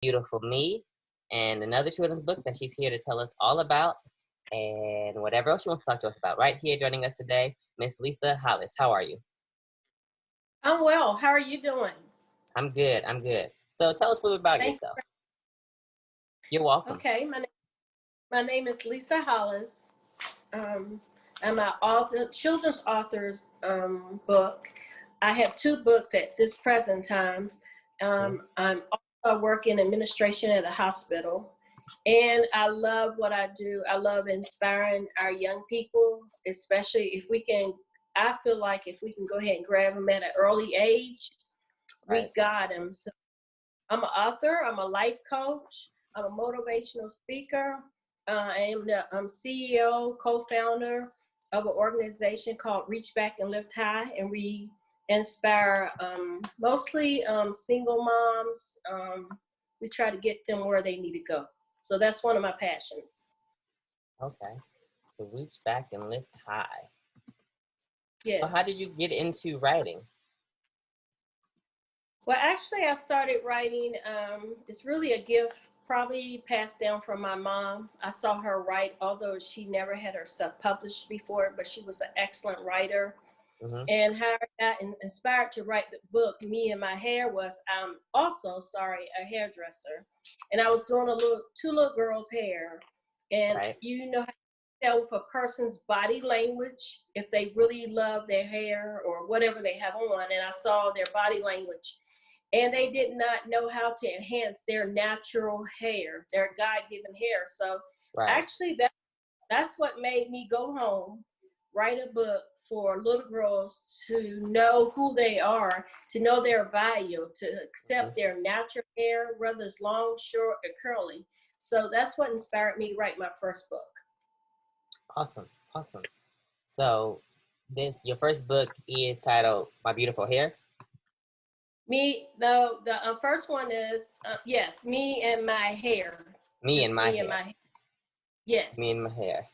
Beautiful Me, and another children's book that she's here to tell us all about, and whatever else she wants to talk to us about. Right here joining us today, Miss Lisa Hollis. How are you? I'm well. How are you doing? I'm good. I'm good. So tell us a little bit about Thanks. yourself. You're welcome. Okay, my name is Lisa Hollis. Um, I'm an author, children's author's book. I have two books at this present time. Mhm. I'm also working administration at a hospital, and I love what I do. I love inspiring our young people, especially if we can. I feel like if we can go ahead and grab them at an early age, Right. we got them. So I'm an author, I'm a life coach, I'm a motivational speaker. I am the CEO, co-founder of an organization called Reach Back and Lift High, and we inspire mostly single moms. We try to get them where they need to go. So that's one of my passions. Okay. So reach back and lift high. So how Yes. did you get into writing? Well, actually, I started writing. It's really a gift, probably passed down from my mom. I saw her write, although she never had her stuff published before, but she was an excellent writer. Mm-hmm. And how I got inspired to write the book, Me and My Hair, was also, a hairdresser. And I was doing two little girls' hair. And Right. you know how to tell with a person's body language if they really love their hair or whatever they have on. And I saw their body language, and they did not know how to enhance their natural hair, their God-given hair. So Right. actually that's what made me go home, write a book for little girls to know who they are, to know their value, to Mhm. accept their natural hair, whether it's long, short, or curly. So that's what inspired me to write my first book. Awesome. Awesome. So this your first book is titled My Beautiful Hair. The first one is, yes, Me and My Hair. Me Just and My Me and Hair. My Hair. Me and Yes. My Hair.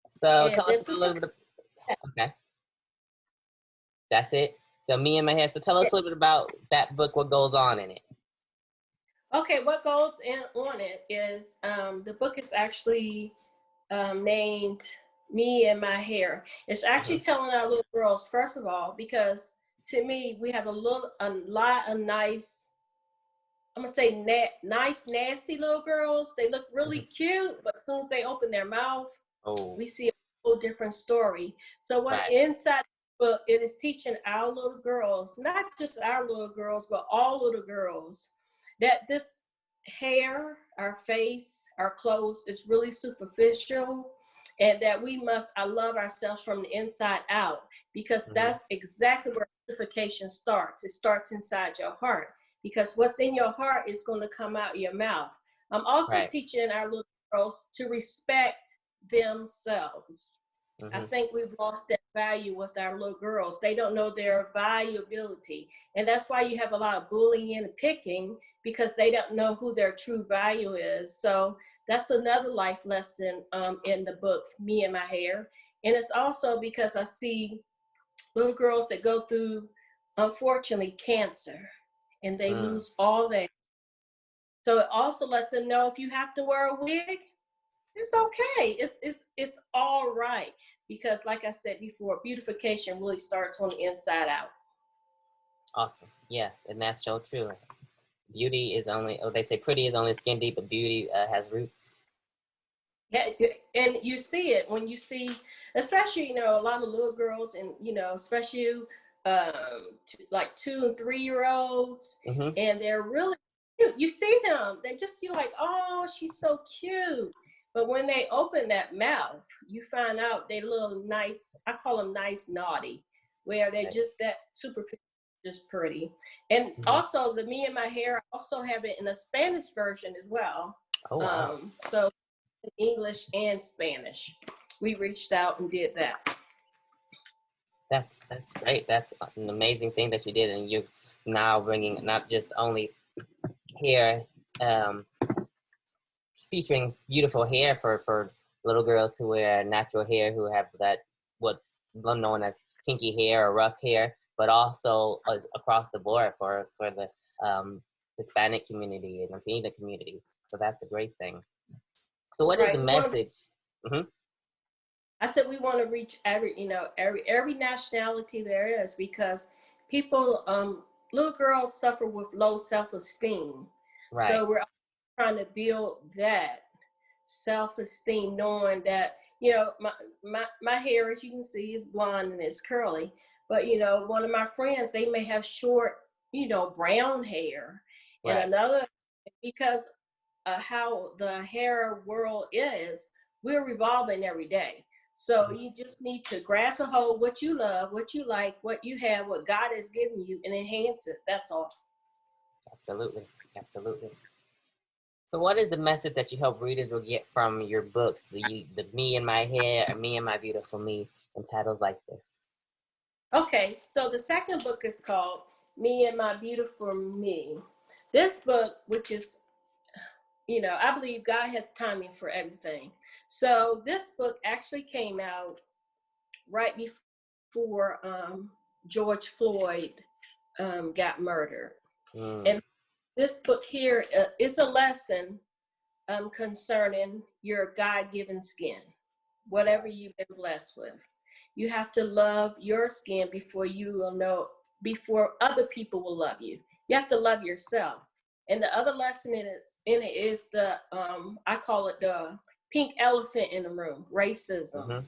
So And tell us this a is a little bit. Okay, that's it. So Me and My Hair. So tell us a little bit about that book. What goes on in it? okay. What goes in on it is the book is actually named Me and My Hair. It's actually Hmm. telling our little girls, first of all, because to me we have a lot of nice. I'm gonna say nice, nasty little girls. They look really Hmm. cute, but as soon as they open their mouth, Oh, we see a whole different story. So what right. inside the book, it is teaching our little girls, not just our little girls, but all little girls, that this hair, our face, our clothes is really superficial, and that we must I love ourselves from the inside out, because Hmm. that's exactly where purification starts. It starts inside your heart, because what's in your heart is going to come out your mouth. I'm also Right. teaching our little girls to respect themselves. I Hmm. think we've lost that value with our little girls. They don't know their valuability. And that's why you have a lot of bullying and picking, because they don't know who their true value is. So that's another life lesson in the book, Me and My Hair. And it's also because I see little girls that go through, unfortunately, cancer, and they Mm. lose all that. So it also lets them know if you have to wear a wig, it's okay. It's all right, because like I said before, beautification really starts on the inside out. Awesome. Yeah, and that's so true. Beauty is only. Oh, they say pretty is only skin deep, but beauty has roots. Yeah, and you see it when you see, especially a lot of little girls, and especially like 2 and 3 year olds, Hmm. and they're really cute. You see them, they just you're like, oh, she's so cute. But when they open that mouth, you find out they little nice. I call them nice naughty, where they Right. just that superficial, just pretty. And Hmm. also the Me and My Hair, I also have it in a Spanish version as well. Oh wow. So English and Spanish. We reached out and did that. That's great. That's an amazing thing that you did, and you're now bringing not just only hair, um, featuring beautiful hair for little girls who wear natural hair, who have that what's known as kinky hair or rough hair, but also across the board for the Hispanic community and Latino community. So that's a great thing. So what is the Right. message? I said we want to reach every, every nationality there is, because people, little girls suffer with low self-esteem. Right. So we're trying to build that self-esteem, knowing that, my hair, as you can see, is blonde and it's curly. But, one of my friends, they may have short, brown hair. And Right. another, because how the hair world is, we're revolving every day. So you just need to grasp a hold what you love, what you like, what you have, what God has given you, and enhance it. That's all. Absolutely. Absolutely. So what is the message that you hope readers will get from your books, the Me and My Hair, or Me and My Beautiful Me, and titles like this? Okay, so the second book is called Me and My Beautiful Me. This book, which is, I believe God has timing for everything. So this book actually came out right before George Floyd got murdered. Mm. And this book here is a lesson concerning your God-given skin, whatever you've been blessed with. You have to love your skin before you will know, before other people will love you. You have to love yourself. And the other lesson in it is the, I call it the pink elephant in the room, racism. Mm-hmm.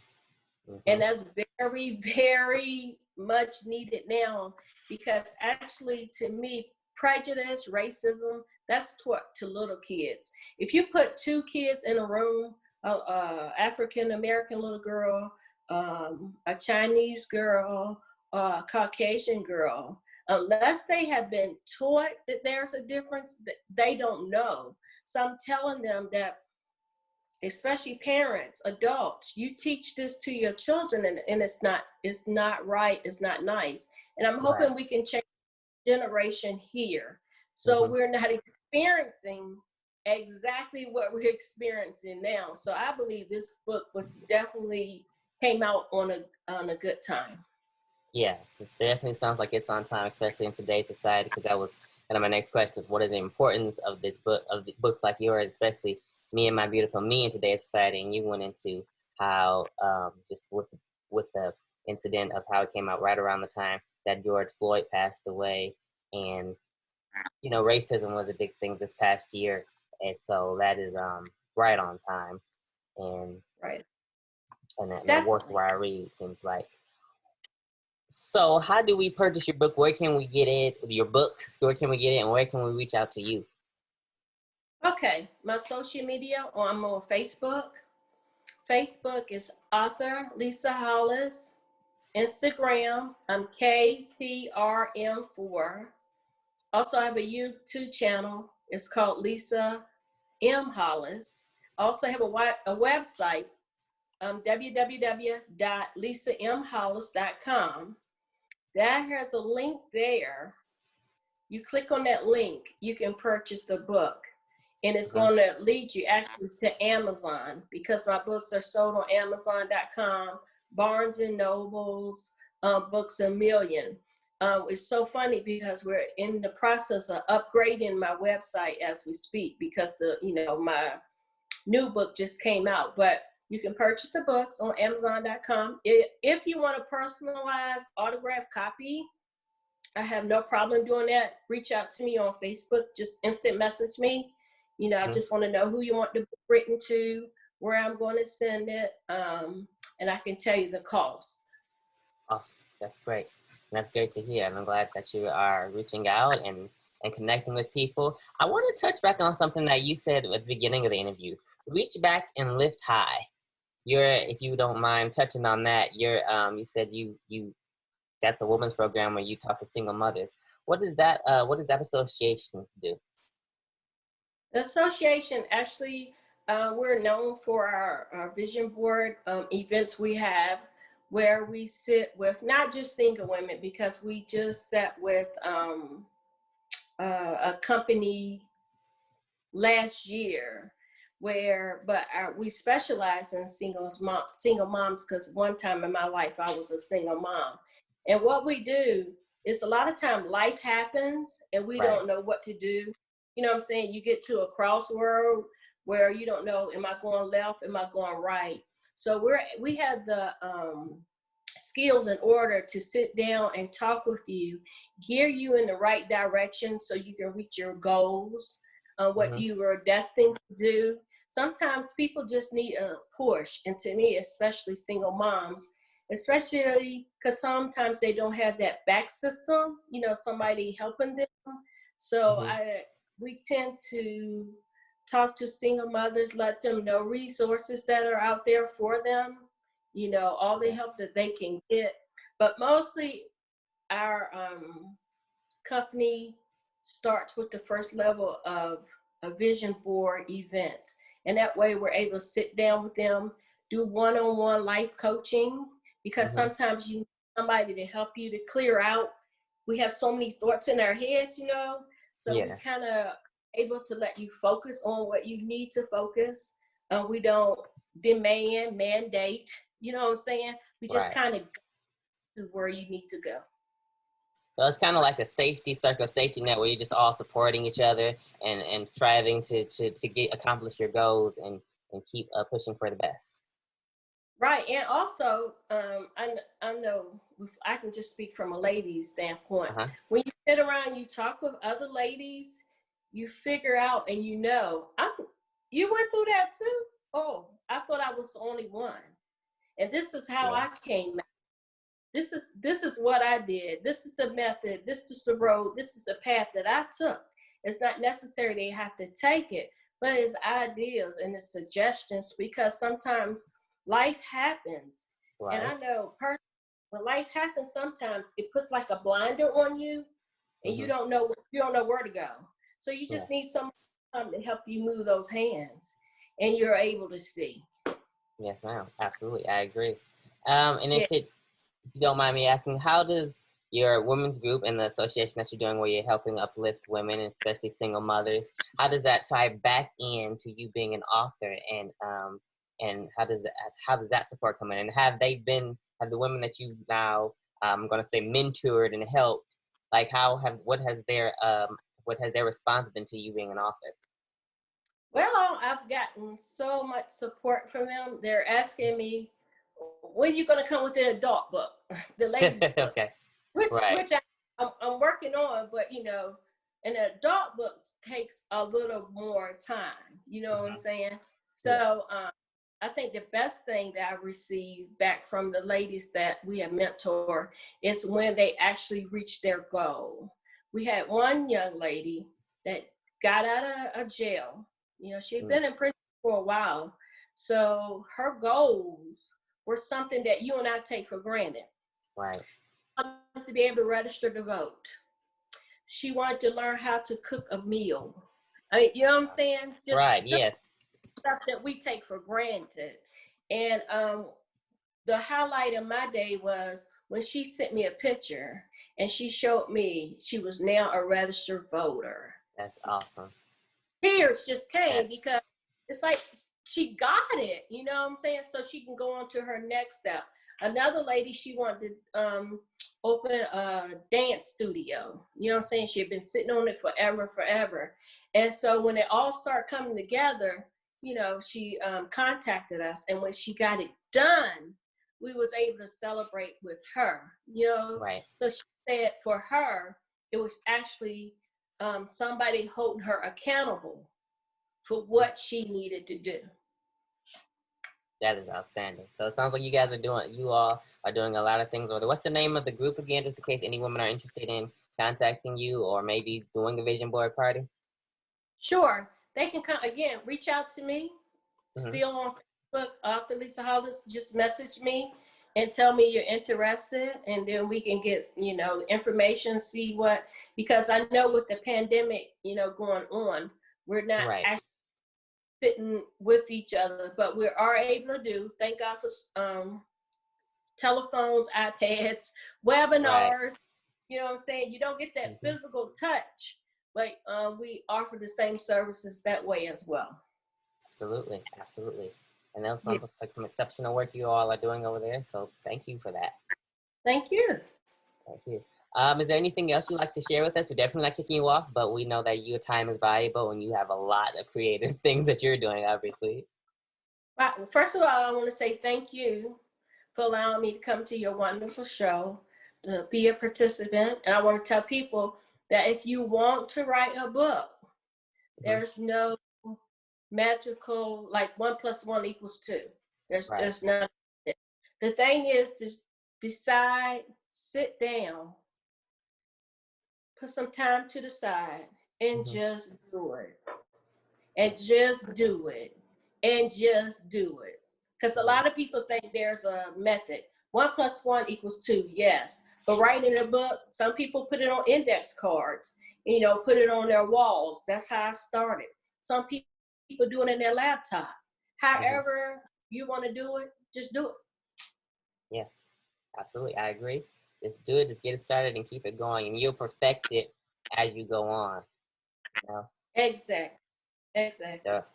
Mm-hmm. And that's very, very much needed now, because actually, to me, prejudice, racism, that's taught to little kids. If you put two kids in a room, African American little girl, a Chinese girl, a Caucasian girl, unless they have been taught that there's a difference, they don't know. So I'm telling them that, especially parents, adults, you teach this to your children, and it's not right, it's not nice. And I'm Right. hoping we can change generation here, so Mm-hmm. we're not experiencing exactly what we're experiencing now. So I believe this book was definitely came out on a good time. Yes, it definitely sounds like it's on time, especially in today's society, because that was kind of my next question. What is the importance of this book, of the books like yours, especially Me and My Beautiful Me in today's society? And you went into how, just with the incident of how it came out right around the time that George Floyd passed away. And, racism was a big thing this past year. And so that is right on time. And, Right. and a Definitely. worthwhile read, seems like. So, how do we purchase your book? Where can we get it? Your books? Where can we get it? And where can we reach out to you? Okay, my social media, I'm on Facebook. Facebook is author Lisa Hollis. Instagram, I'm KTRM4. Also, I have a YouTube channel. It's called Lisa M. Hollis. I also have a website, www.lisamhollis.com. That has a link there. You click on that link, you can purchase the book. And it's Mm-hmm. going to lead you actually to Amazon, because my books are sold on Amazon.com, Barnes and Nobles, Books A Million. It's so funny because we're in the process of upgrading my website as we speak, because my new book just came out. But you can purchase the books on Amazon.com. If you want a personalized autographed copy, I have no problem doing that. Reach out to me on Facebook. Just instant message me. I Mm-hmm. just want to know who you want the book written to, where I'm going to send it, and I can tell you the cost. Awesome. That's great. And that's great to hear. And I'm glad that you are reaching out and connecting with people. I want to touch back on something that you said at the beginning of the interview. Reach back and lift high. If you don't mind touching on that, you said you that's a women's program where you talk to single mothers. What does that association do? The association, actually, we're known for our vision board events we have, where we sit with not just single women, because we just sat with a company last year, we specialize in single moms, because one time in my life I was a single mom. And what we do is, a lot of time life happens and we Right. don't know what to do. You know what I'm saying? You get to a crossroad where you don't know, am I going left? Am I going right? So we have the skills in order to sit down and talk with you, gear you in the right direction so you can reach your goals, what you were destined to do. Sometimes people just need a push, and to me, especially single moms, especially because sometimes they don't have that back system, you know, somebody helping them. So we tend to talk to single mothers, let them know resources that are out there for them, you know, all the help that they can get. But mostly our company starts with the first level of a vision board events. And that way we're able to sit down with them, do one-on-one life coaching, because sometimes you need somebody to help you to clear out. We have so many thoughts in our heads, you know, so we kind of able to let you focus on what you need to focus. We don't mandate, you know what I'm saying? We just kind of go to where you need to go. So it's kind of like a safety circle, safety net, where you're just all supporting each other and striving to accomplish your goals and keep pushing for the best. Right, and also, I know I can just speak from a lady's standpoint. When you sit around, you talk with other ladies, you figure out, and you know, you went through that too. Oh, I thought I was the only one, and this is how I came out. This is what I did. This is the method. This is the road. This is the path that I took. It's not necessary they have to take it, but it's ideas and it's suggestions, because sometimes life happens. And I know when life happens, sometimes it puts like a blinder on you, and you don't know where to go. So you just need someone to help you move those hands, and you're able to see. Yes, ma'am. Absolutely, I agree. And if you don't mind me asking, how does your women's group and the association that you're doing, where you're helping uplift women, especially single mothers, how does that tie back into you being an author, and how does that support come in? And have the women that you now, I'm going to say, mentored and helped, like what has their response been to you being an author? Well, I've gotten so much support from them. They're asking me, when are you going to come with the adult book, the ladies book? Okay. Which I'm working on, but you know, an adult book takes a little more time. You know what I'm saying? So I think the best thing that I received back from the ladies that we have mentored is when they actually reach their goal. We had one young lady that got out of jail. You know, she had been in prison for a while. So her goals were something that you and I take for granted. Right. To be able to register to vote. She wanted to learn how to cook a meal. I mean, you know what I'm saying? Just stuff that we take for granted. And the highlight of my day was when she sent me a picture and she showed me she was now a registered voter. That's awesome. Tears just came because it's like she got it, you know what I'm saying? So she can go on to her next step. Another lady, she wanted to open a dance studio. You know what I'm saying? She had been sitting on it forever. And so when it all started coming together, you know, she contacted us. And when she got it done, we was able to celebrate with her, you know? Right. So she said for her, it was actually somebody holding her accountable for what she needed to do. That is outstanding. So it sounds like you all are doing a lot of things over there. What's the name of the group again, just in case any women are interested in contacting you or maybe doing a vision board party? Sure. They can come again, reach out to me. Still on Facebook, Author Lisa Hollis. Just message me and tell me you're interested, and then we can get, you know, information, see what, because I know with the pandemic, you know, going on, we're not actually sitting with each other, but we are able to do, thank God for telephones, iPads, webinars, you know what I'm saying? You don't get that physical touch, but we offer the same services that way as well. Absolutely. And that looks like some exceptional work you all are doing over there, so thank you for that. Thank you. Thank you. Is there anything else you'd like to share with us? We're definitely not kicking you off, but we know that your time is valuable and you have a lot of creative things that you're doing, obviously. Well, first of all, I want to say thank you for allowing me to come to your wonderful show, to be a participant. And I want to tell people that if you want to write a book, there's no magical, like 1 + 1 = 2. Right. There's none. The thing is to decide, sit down, put some time to the side, and just do it. And just do it. And just do it. Because a lot of people think there's a method. 1 + 1 = 2, yes. But writing a book, some people put it on index cards, put it on their walls. That's how I started. Some people doing it in their laptop. However you want to do it, just do it. Yeah, absolutely. I agree. Just do it, just get it started and keep it going, and you'll perfect it as you go on. You know? Exactly. There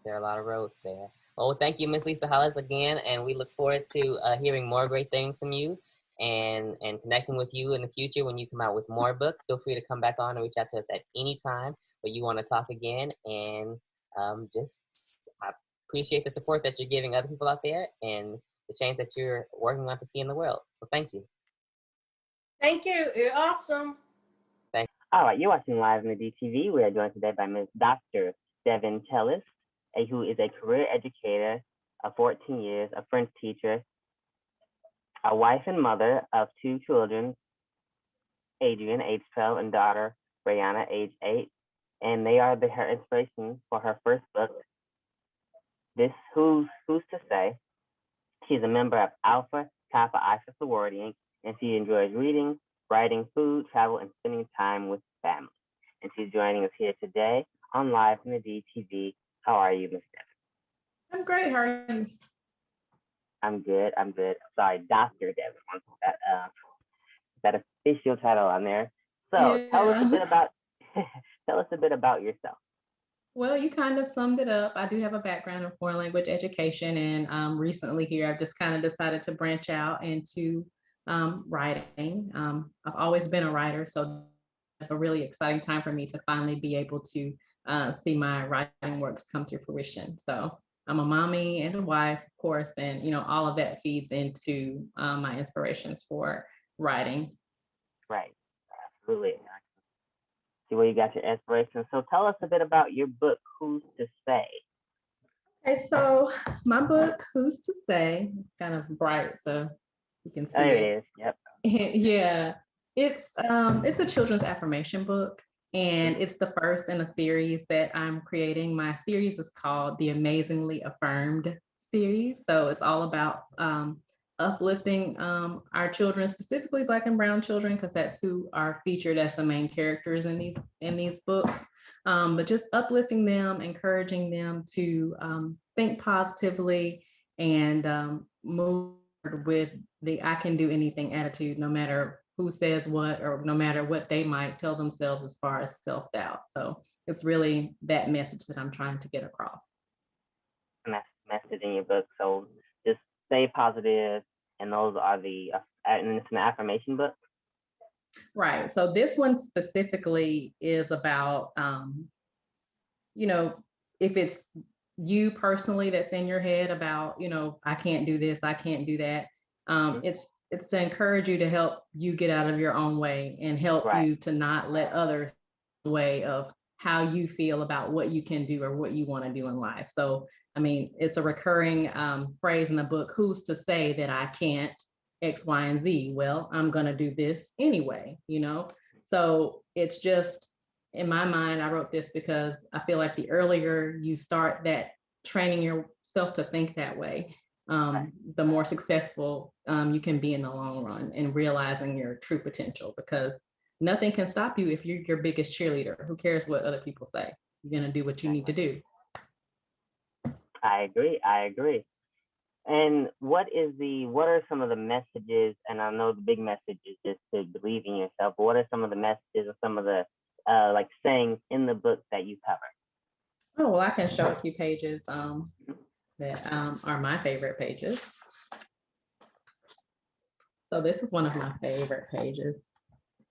are a lot of roads there. Well, thank you, Miss Lisa Hollis, again, and we look forward to hearing more great things from you and connecting with you in the future when you come out with more books. Feel free to come back on and reach out to us at any time where you want to talk again. And just I appreciate the support that you're giving other people out there and the change that you're working on to see in the world. So thank you. Thank you. You're awesome. Thank you. All right, you're watching Live in the DTV. We are joined today by Ms. Dr. Deven Teliis, who is a career educator of 14 years, a French teacher, a wife and mother of 2 children, Adrian, age 12, and daughter, Brianna, age 8. And they are her inspiration for her first book, This Who's to Say. She's a member of Alpha Kappa Iphia Sorority Inc., and she enjoys reading, writing, food, travel, and spending time with family. And she's joining us here today on Live from the DTV. How are you, Ms. Deven? I'm great. How are you? I'm good. Sorry, Dr. Deven. That official title on there. So Yeah. tell us a bit about yourself. Well, you kind of summed it up. I do have a background in foreign language education, and recently here I've just kind of decided to branch out into writing. I've always been a writer, so it's a really exciting time for me to finally be able to see my writing works come to fruition. So I'm a mommy and a wife, of course, and all of that feeds into my inspirations for writing. Right, absolutely. See where you got your inspiration. So tell us a bit about your book, Who's to Say? Okay, so my book, Who's to Say, it's kind of bright, so you can see There it is. Yep. Yeah, it's a children's affirmation book, and it's the first in a series that I'm creating. My series is called the Amazingly Affirmed series. So it's all about uplifting our children, specifically Black and Brown children, because that's who are featured as the main characters in these books. But just uplifting them, encouraging them to think positively and move with the I can do anything attitude, no matter who says what or no matter what they might tell themselves as far as self-doubt. So it's really that message that I'm trying to get across. And that's message in your book. So just stay positive, and those are and it's an affirmation book. Right. So this one specifically is about, if it's you personally that's in your head about, I can't do this, I can't do that. It's to encourage you to help you get out of your own way and help you to not let others way of how you feel about what you can do or what you want to do in life. So, I mean, it's a recurring phrase in the book, who's to say that I can't X, Y, and Z? Well, I'm going to do this anyway, So it's just, in my mind, I wrote this because I feel like the earlier you start that training yourself to think that way, the more successful you can be in the long run and realizing your true potential, because nothing can stop you if you're your biggest cheerleader. Who cares what other people say? You're going to do what you need to do. I agree. And what are some of the messages, and I know the big message is just to believe in yourself, but what are some of the messages or some of the sayings in the book that you cover? Oh, well, I can show a few pages that are my favorite pages. So this is one of my favorite pages.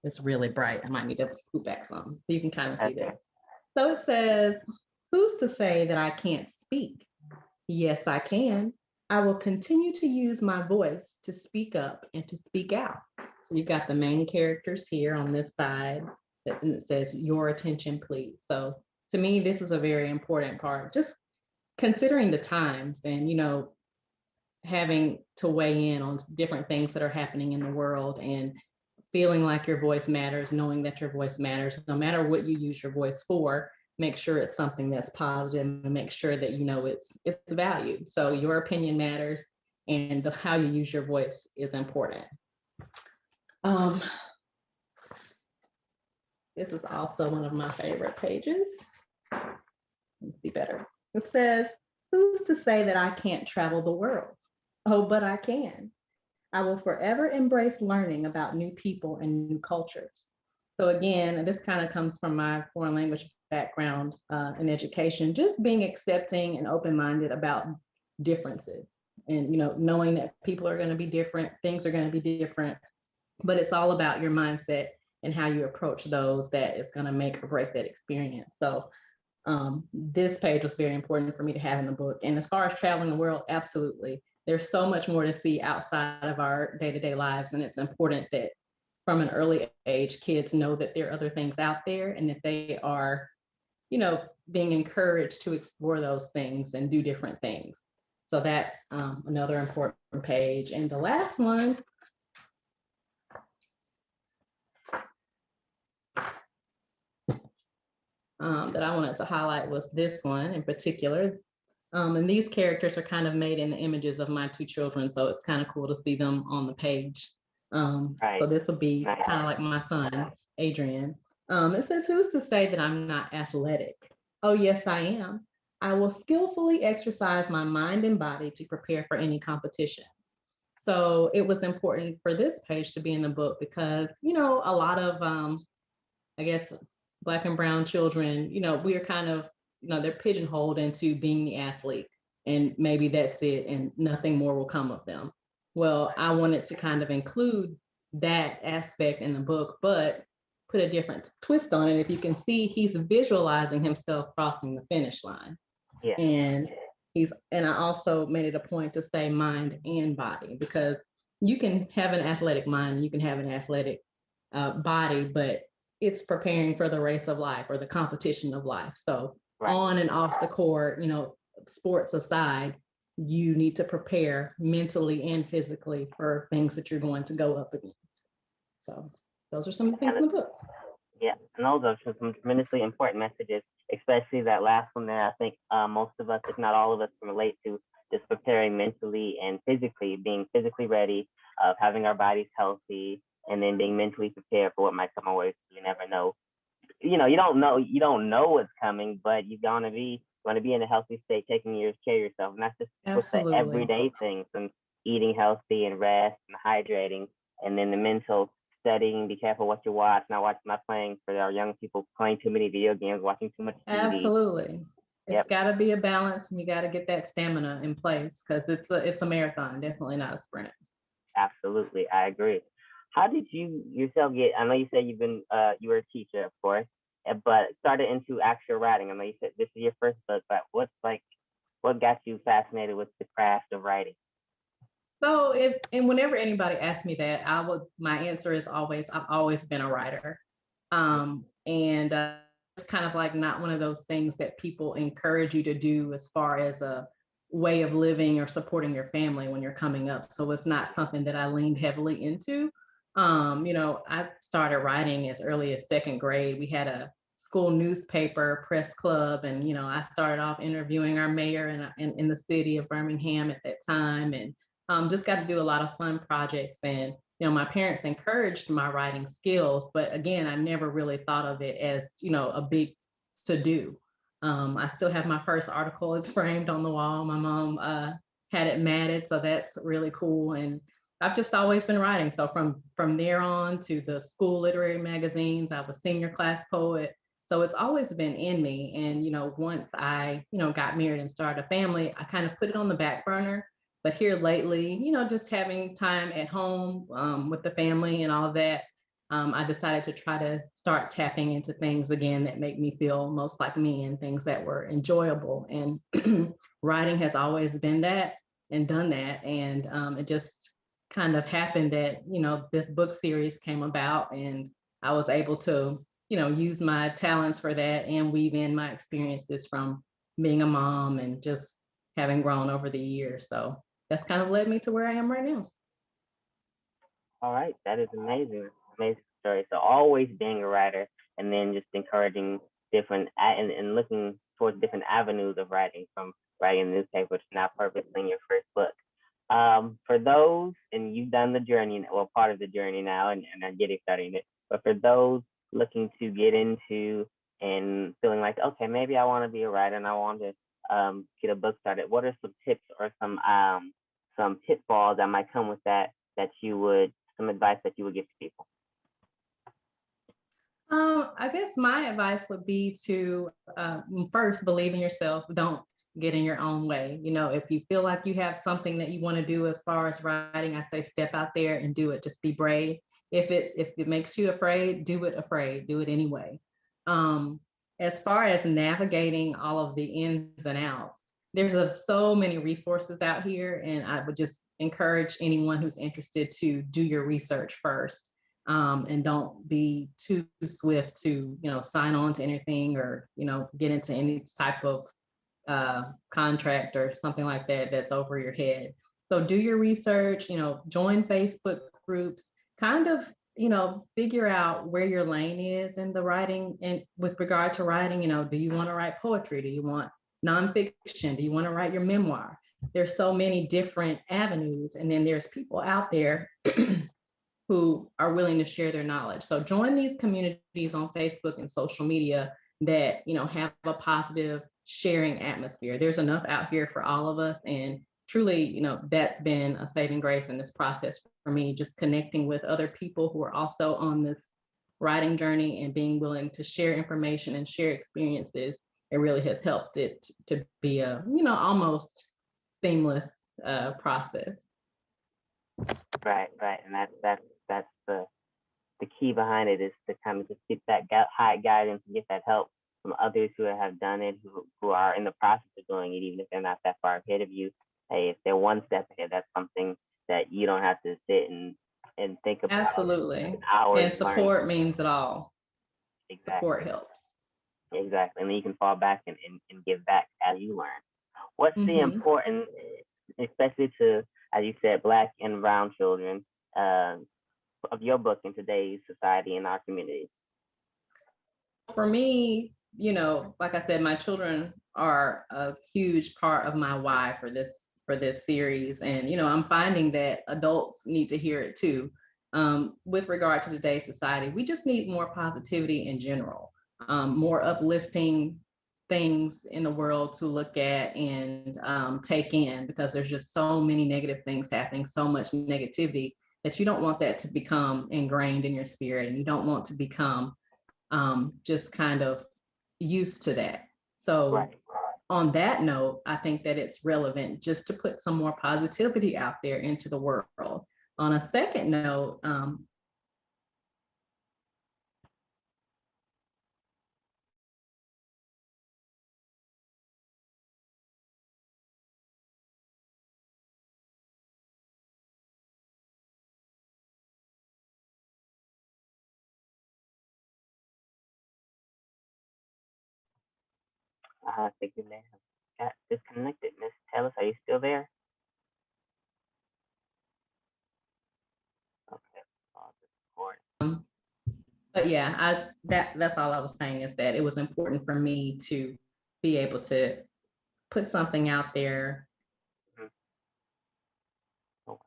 it's really bright. I might need to scoot back some so you can kind of see this. So it says, who's to say that I can't speak? Yes, I can. I will continue to use my voice to speak up and to speak out. So you've got the main characters here on this side, and it says, your attention, please. So to me, this is a very important part, just considering the times and, having to weigh in on different things that are happening in the world and feeling like your voice matters, knowing that your voice matters, no matter what you use your voice for, make sure it's something that's positive and make sure that it's valued. So your opinion matters and how you use your voice is important. This is also one of my favorite pages. Let's see better. It says, who's to say that I can't travel the world? Oh, but I can. I will forever embrace learning about new people and new cultures. So again, this kind of comes from my foreign language background in education, just being accepting and open-minded about differences and, knowing that people are going to be different, things are going to be different, but it's all about your mindset and how you approach those that is going to make or break that experience. So this page was very important for me to have in the book. And as far as traveling the world, absolutely. There's so much more to see outside of our day-to-day lives. And it's important that from an early age, kids know that there are other things out there and that they are, being encouraged to explore those things and do different things. So that's another important page. And the last one that I wanted to highlight was this one in particular. And these characters are kind of made in the images of my two children. So it's kind of cool to see them on the page. So this will be kind of like my son, Adrian. It says, who's to say that I'm not athletic? Oh, yes, I am. I will skillfully exercise my mind and body to prepare for any competition. So it was important for this page to be in the book because, a lot of, I guess, Black and brown children, we are kind of, they're pigeonholed into being the athlete and maybe that's it and nothing more will come of them. Well, I wanted to kind of include that aspect in the book, but put a different twist on it. If you can see, he's visualizing himself crossing the finish line. Yeah. And I also made it a point to say mind and body, because you can have an athletic mind, you can have an athletic body, but it's preparing for the race of life or the competition of life. So on and off the court, sports aside, you need to prepare mentally and physically for things that you're going to go up against. So those are some of the things in the book. Yeah, and those are some tremendously important messages, especially that last one there. I think most of us, if not all of us, can relate to just preparing mentally and physically, being physically ready, of having our bodies healthy, and then being mentally prepared for what might come our way. You never know. You don't know what's coming, but you're gonna be in a healthy state, taking care of yourself, and that's just with the everyday things, and eating healthy and rest and hydrating, and then the mental studying. Be careful what you watch. Not playing, for our young people, playing too many video games, watching too much TV. Absolutely. It's got to be a balance, and you got to get that stamina in place because it's a marathon, definitely not a sprint. Absolutely, I agree. How did you yourself get? I know you said you were a teacher, of course, but started into actual writing. I know you said this is your first book, but what got you fascinated with the craft of writing? So whenever anybody asks me that, my answer is always, I've always been a writer. And it's kind of like not one of those things that people encourage you to do as far as a way of living or supporting your family when you're coming up. So it's not something that I leaned heavily into. I started writing as early as second grade. We had a school newspaper, press club, and I started off interviewing our mayor in the city of Birmingham at that time, and just got to do a lot of fun projects. And my parents encouraged my writing skills, but again, I never really thought of it as a big to do. I still have my first article. It's framed on the wall. My mom had it matted, so that's really cool. And I've just always been writing. So from there on to the school literary magazines, I was senior class poet. So it's always been in me. And, once I, got married and started a family, I kind of put it on the back burner. But here lately, just having time at home with the family and all of that, I decided to try to start tapping into things again that make me feel most like me and things that were enjoyable. And writing has always been that and done that. And it just kind of happened that, this book series came about and I was able to, use my talents for that and weave in my experiences from being a mom and just having grown over the years. So that's kind of led me to where I am right now. All right, that is amazing. Amazing story. So always being a writer and then just encouraging different and looking towards different avenues of writing, from writing in the newspaper to now purposely your first book. For those, and you've done the journey, well, part of the journey now, and are getting started it, but for those looking to get into and feeling like, okay, maybe I want to be a writer and I want to get a book started, what are some tips or some pitfalls that might come with that you would, some advice that you would give to people? I guess my advice would be to first believe in yourself. Don't get in your own way. If you feel like you have something that you want to do as far as writing, I say step out there and do it. Just be brave. If it makes you afraid, do it afraid. Do it anyway. As far as navigating all of the ins and outs, there's so many resources out here, and I would just encourage anyone who's interested to do your research first. And don't be too swift to, sign on to anything or, get into any type of contract or something like that that's over your head. So do your research, join Facebook groups, kind of, figure out where your lane is in the writing. And with regard to writing, do you want to write poetry? Do you want nonfiction? Do you want to write your memoir? There's so many different avenues. And then there's people out there who are willing to share their knowledge. So join these communities on Facebook and social media that, have a positive sharing atmosphere. There's enough out here for all of us. And truly, that's been a saving grace in this process for me, just connecting with other people who are also on this writing journey and being willing to share information and share experiences. It really has helped it to be a, almost seamless process. Right. And that's the key behind it, is to kind of just get that high guidance and get that help from others who have done it, who are in the process of doing it, even if they're not that far ahead of you. Hey, if they're one step ahead, that's something that you don't have to sit and think about. Absolutely. Hours and support means it all. Exactly. Support helps. Exactly. And then you can fall back and give back as you learn. What's the important, especially to, as you said, Black and brown children, of your book in today's society and our community? For me, like I said, my children are a huge part of my why for this series. And, I'm finding that adults need to hear it too. With regard to today's society, we just need more positivity in general, more uplifting things in the world to look at and take in, because there's just so many negative things happening, so much negativity, that you don't want that to become ingrained in your spirit, and you don't want to become just kind of used to that. So right. On that note, I think that it's relevant just to put some more positivity out there into the world. On a second note, I think you may have got disconnected. Miss Teliis, are you still there? Okay. But yeah, that's all I was saying, is that it was important for me to be able to put something out there. Mm-hmm. Oh, wow.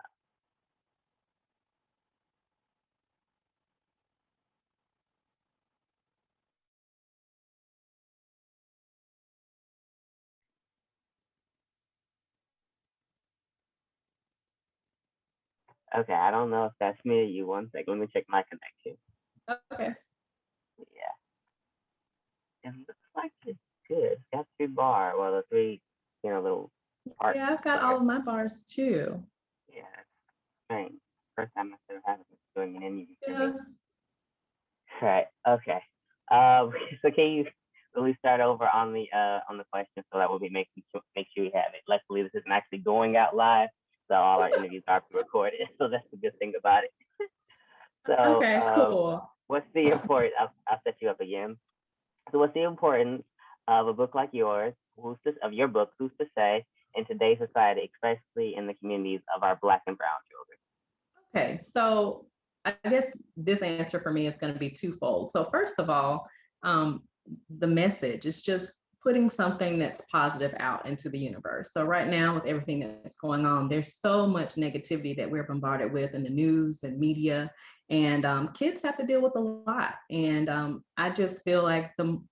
Okay, I don't know if that's me or you. One second, let me check my connection. Okay. Yeah. It looks like it's good. It's got 3 bars. Well, the 3, little parts. Yeah, I've got all of my bars too. Yeah, that's strange. First time I've ever had it doing an interview. Yeah. Right. Okay. So can you really start over on the question so that will be make sure we have it. Luckily, this isn't actually going out live, so all our interviews are recorded. So that's the good thing about it. So Okay, cool. what's the importance? I'll set you up again. So what's the importance of a book like yours? Of your book? Who's to say in today's society, especially in the communities of our Black and Brown children? Okay, so I guess this answer for me is going to be twofold. So first of all, the message is just putting something that's positive out into the universe. So right now, with everything that's going on, there's so much negativity that we're bombarded with in the news and media, and kids have to deal with a lot. And I just feel like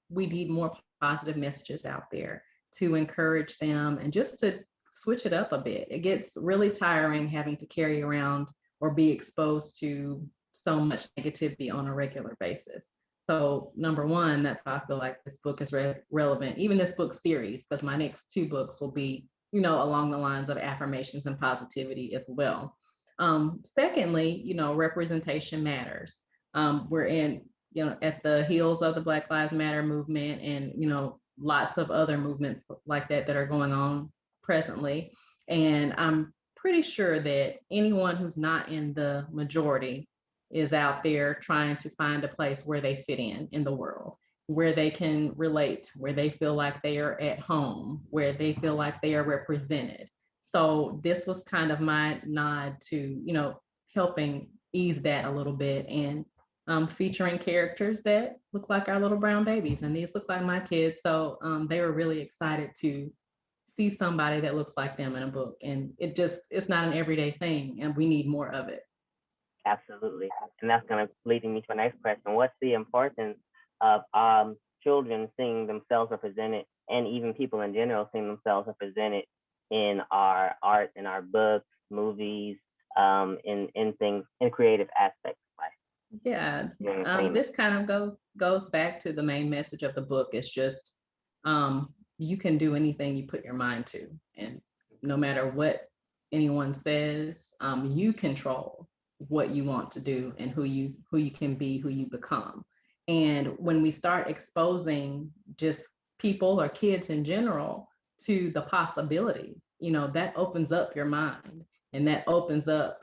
we need more positive messages out there to encourage them and just to switch it up a bit. It gets really tiring having to carry around or be exposed to so much negativity on a regular basis. So number one, that's how I feel like this book is relevant, even this book series, because my next two books will be, along the lines of affirmations and positivity as well. Secondly, representation matters. We're in, at the heels of the Black Lives Matter movement and, lots of other movements like that are going on presently. And I'm pretty sure that anyone who's not in the majority is out there trying to find a place where they fit in the world, where they can relate, where they feel like they are at home, where they feel like they are represented. So this was kind of my nod to, helping ease that a little bit and featuring characters that look like our little brown babies. And these look like my kids. So they were really excited to see somebody that looks like them in a book. And it's not an everyday thing, and we need more of it. Absolutely. And that's going to lead me to my next question. What's the importance of children seeing themselves represented, and even people in general seeing themselves represented in our art, in our books, movies, in things, in creative aspects of life? Yeah, this kind of goes back to the main message of the book. It's just you can do anything you put your mind to, and no matter what anyone says, you control what you want to do and who you can be, who you become. And when we start exposing just people or kids in general to the possibilities, that opens up your mind, and that opens up,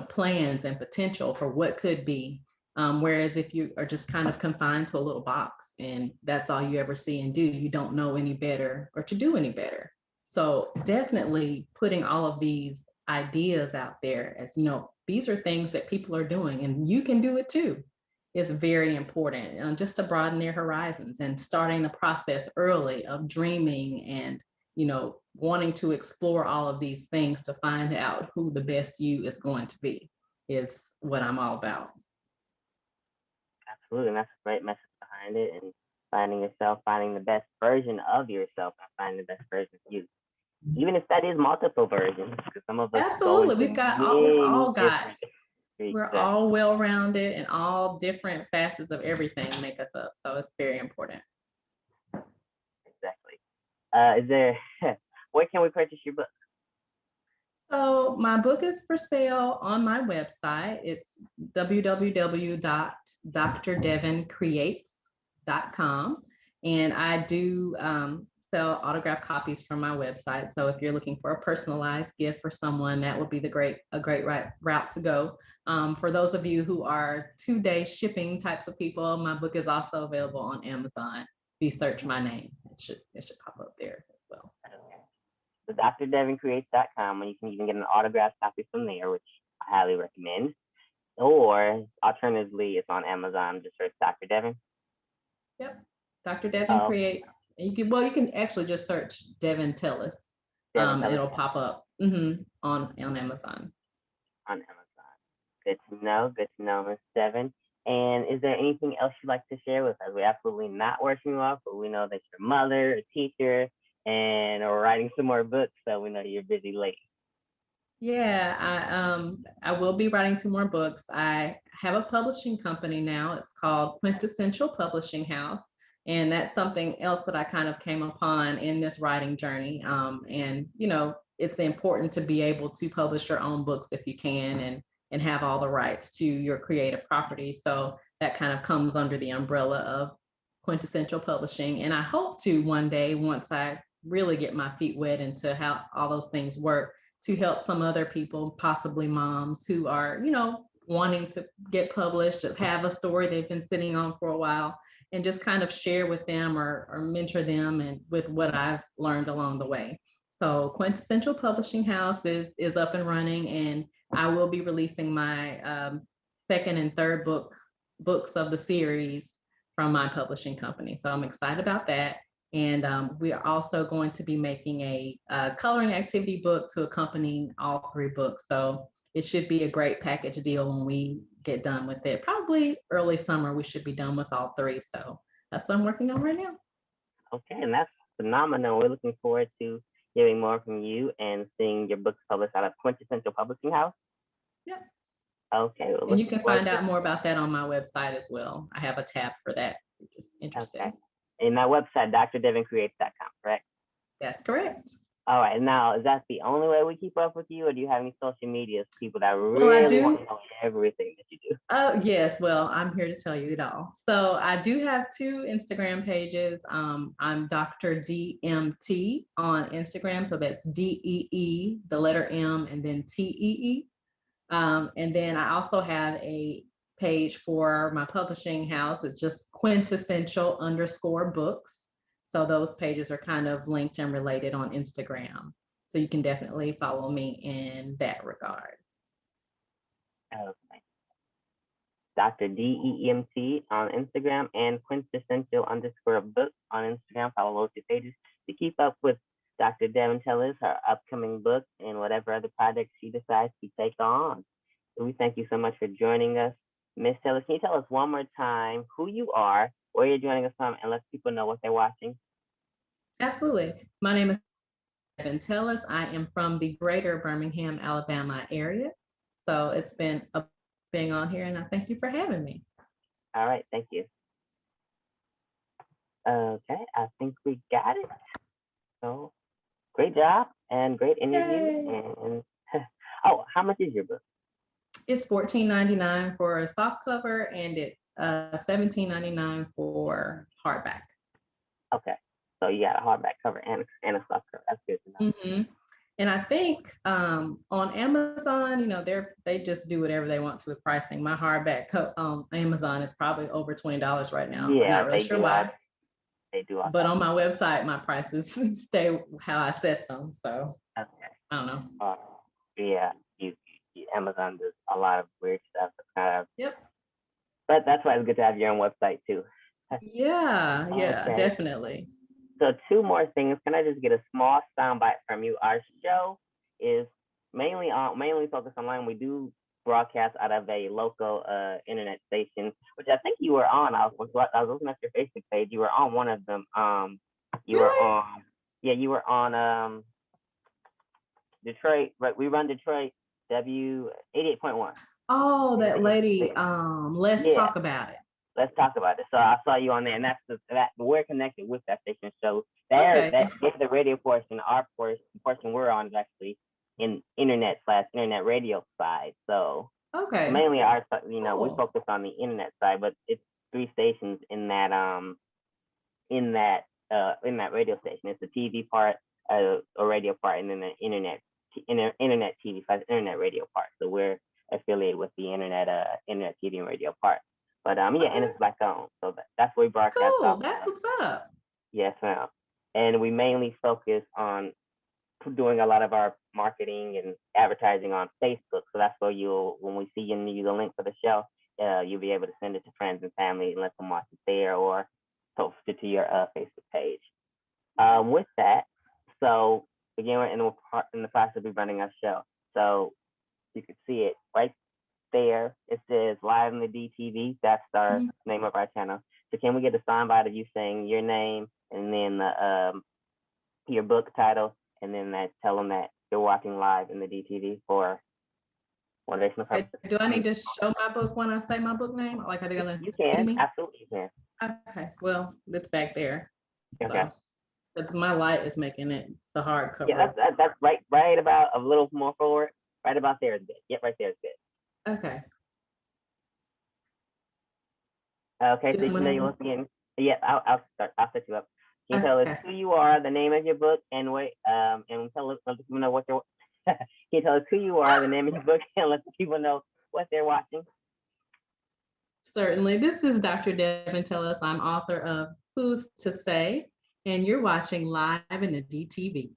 plans and potential for what could be. Whereas if you are just kind of confined to a little box and that's all you ever see and do, you don't know any better or to do any better. So definitely putting all of these ideas out there as, these are things that people are doing and you can do it too, is very important, just to broaden their horizons and starting the process early of dreaming and, wanting to explore all of these things to find out who the best you is going to be is what I'm all about. Absolutely. And that's a great message behind it, and finding yourself, finding the best version of yourself, and finding the best version of you. Even if that is multiple versions, because some of us absolutely, we've all well-rounded, and all different facets of everything make us up. So it's very important. Exactly. Where can we purchase your book? So my book is for sale on my website. It's www.drdevencreates.com. And I do sell autographed copies from my website. So if you're looking for a personalized gift for someone, that would be a great route to go. For those of you who are 2-day shipping types of people, my book is also available on Amazon. If you search my name, it should pop up there as well. So drdevencreates.com, and you can even get an autographed copy from there, which I highly recommend. Or alternatively, it's on Amazon. Just search Dr. Deven. Yep, Dr. Deven Creates. And you can actually just search Deven Teliis. It'll pop up on Amazon. On Amazon. Good to know, Ms. Deven. And is there anything else you'd like to share with us? We're absolutely not working you off, but we know that you're a mother, a teacher, and are writing some more books, so we know you're a busy lady. Yeah, I will be writing 2 more books. I have a publishing company now. It's called Quintessential Publishing House, and that's something else that I kind of came upon in this writing journey. And it's important to be able to publish your own books if you can, and have all the rights to your creative property. So that kind of comes under the umbrella of Quintessential Publishing. And I hope to one day, once I really get my feet wet into how all those things work, to help some other people, possibly moms who are, wanting to get published, to have a story they've been sitting on for a while, and just kind of share with them or mentor them and with what I've learned along the way. So Quintessential Publishing House is up and running, and I will be releasing my second and third books of the series from my publishing company. So I'm excited about that. And we are also going to be making a coloring activity book to accompany all 3 books. So it should be a great package deal when we get done with it. Probably early summer, we should be done with all 3. So that's what I'm working on right now. Okay, and that's phenomenal. We're looking forward to hearing more from you and seeing your books published out of Quintessential Publishing House. Yeah. Okay. Well, and you can find out more about that on my website as well. I have a tab for that if you're just interested. Okay. And that website, drdevencreates.com, correct? That's correct. All right. Now, is that the only way we keep up with you, or do you have any social medias, people that really want to know everything that you do? Oh, yes. Well, I'm here to tell you it all. So I do have 2 Instagram pages. I'm Dr. DMT on Instagram. So that's DEE, the letter M, and then TEE. And then I also have a page for my publishing house. It's just quintessential_books. So those pages are kind of linked and related on Instagram. So you can definitely follow me in that regard. Okay. Dr. DEEMT on Instagram and quintessential_books on Instagram. Follow those 2 pages to keep up with Dr. Deven Teliis, her upcoming book, and whatever other projects she decides to take on. So we thank you so much for joining us. Ms. Teliis, can you tell us one more time who you are, where you're joining us from, and let people know what they're watching? Absolutely. My name is Deven Teliis. I am from the greater Birmingham, Alabama area. So it's been a being on here, and I thank you for having me. All right, thank you. Okay, I think we got it. So great job and great interview. Yay. And oh, how much is your book? It's $14.99 for a soft cover, and it's $17.99 for hardback. Okay, so you got a hardback cover and a soft cover. That's good to know. Mm-hmm. And I think on Amazon, they just do whatever they want to with pricing. My hardback on Amazon is probably over $20 right now. Yeah, I'm not really sure why. They do. But on my website, my prices stay how I set them. So okay. I don't know. Yeah, Amazon does a lot of weird stuff. It's kind of. Yep. But that's why it's good to have your own website too. Yeah, okay. Definitely. So 2 more things. Can I just get a small soundbite from you? Our show is mainly focused online. We do broadcast out of a local internet station, which I think you were on. I was looking at your Facebook page. You were on one of them. You were on. Yeah, you were on Detroit. Right, we run Detroit W88.1. Oh, that lady. Let's talk about it. Let's talk about it. So I saw you on there, and that we're connected with that station. So Okay. That's the radio portion. Our portion we're on is actually in internet radio side. So okay, mainly we cool. focus on the internet side, but it's 3 stations in that radio station. It's the TV part, a radio part, and then the internet TV / internet radio part. So we're affiliated with the internet TV and radio part. But okay. And it's Black owned, so that's where we broadcast. Cool, that's what's up. Yes, ma'am. And we mainly focus on doing a lot of our marketing and advertising on Facebook. So that's where when we see you use a link for the show, you'll be able to send it to friends and family and let them watch it there, or post it to your Facebook page. With that, so again, we're in the process of running our show. So you can see it right there. It says Live in the DTV. That's our name of our channel. So can we get a soundbite of you saying your name and then your book title, and then tell them that you're watching live in the DTV for motivational purposes? Do I need to show my book when I say my book name? Like, are they gonna You see can, me? absolutely you can. Okay, well, it's back there. Okay. So, because my light is making it the hardcover. Yeah, that's right about a little more forward. Right about there is good. Yep, right there is good. Okay. Okay, so you know you once again. Yeah, I'll start. I'll set you up. Can you tell us who you are, the name of your book, and wait, and tell us, let people know what they're. Can you tell us who you are, the name of your book, and let people know what they're watching? Certainly. This is Dr. Deven Teliis. I'm author of Who's to Say, and you're watching Live in the DTV.